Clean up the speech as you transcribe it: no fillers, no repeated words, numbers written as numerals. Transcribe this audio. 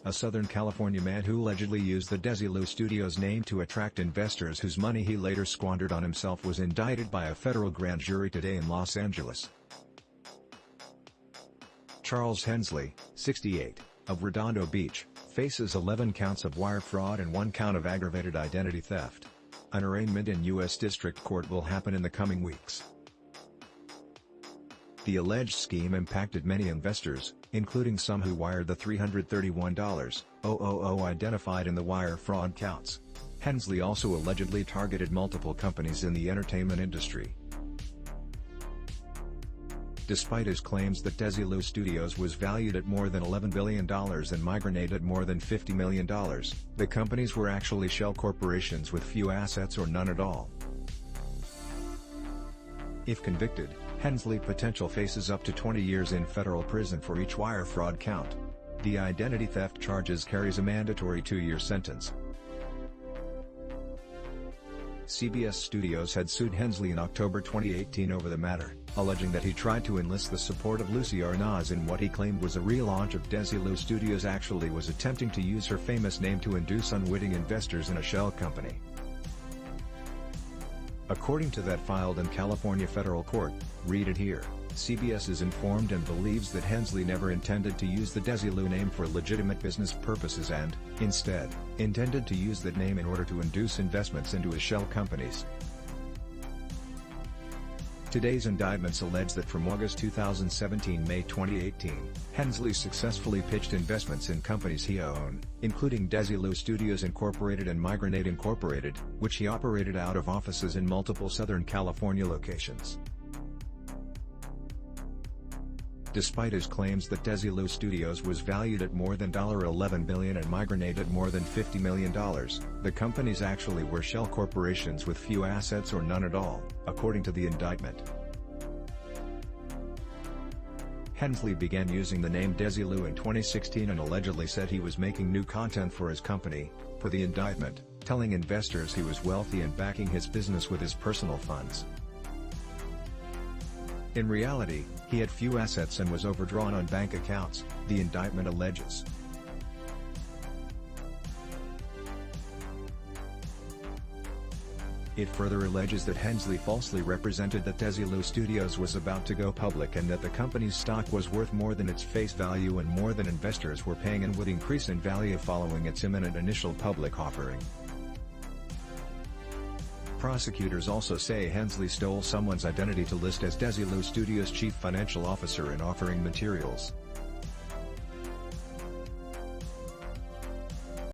a Southern California man who allegedly used the Desilu Studios name to attract investors whose money he later squandered on himself, was indicted by a federal grand jury today in Los Angeles. Charles Hensley, 68, of Redondo Beach, faces 11 counts of wire fraud and 1 count of aggravated identity theft. An arraignment in U.S. District Court will happen in the coming weeks. The alleged scheme impacted many investors, including some who wired the $331,000 identified in the wire fraud counts. Hensley also allegedly targeted multiple companies in the entertainment industry. Despite his claims that Desilu Studios was valued at more than $11 billion and Migranade at more than $50 million, the companies were actually shell corporations with few assets or none at all. If convicted, Hensley potentially faces up to 20 years in federal prison for each wire fraud count. The identity theft charges carries a mandatory 2-year sentence. CBS Studios had sued Hensley in October 2018 over the matter, alleging that he tried to enlist the support of Lucie Arnaz in what he claimed was a relaunch of Desilu Studios. Actually was attempting to use her famous name to induce unwitting investors in a shell company. According to that filed in California federal court, read it here, CBS is informed and believes that Hensley never intended to use the Desilu name for legitimate business purposes and, instead, intended to use that name in order to induce investments into his shell companies. Today's indictments allege that from August 2017 to May 2018, Hensley successfully pitched investments in companies he owned, including Desilu Studios Inc. and Migranade Inc., which he operated out of offices in multiple Southern California locations. Despite his claims that Desilu Studios was valued at more than $11 billion and Migranade at more than $50 million, the companies actually were shell corporations with few assets or none at all, according to the indictment. Hensley began using the name Desilu in 2016 and allegedly said he was making new content for his company, per the indictment, telling investors he was wealthy and backing his business with his personal funds. In reality, he had few assets and was overdrawn on bank accounts, the indictment alleges. It further alleges that Hensley falsely represented that Desilu Studios was about to go public and that the company's stock was worth more than its face value and more than investors were paying and would increase in value following its imminent initial public offering. Prosecutors also say Hensley stole someone's identity to list as Desilu Studios' chief financial officer in offering materials.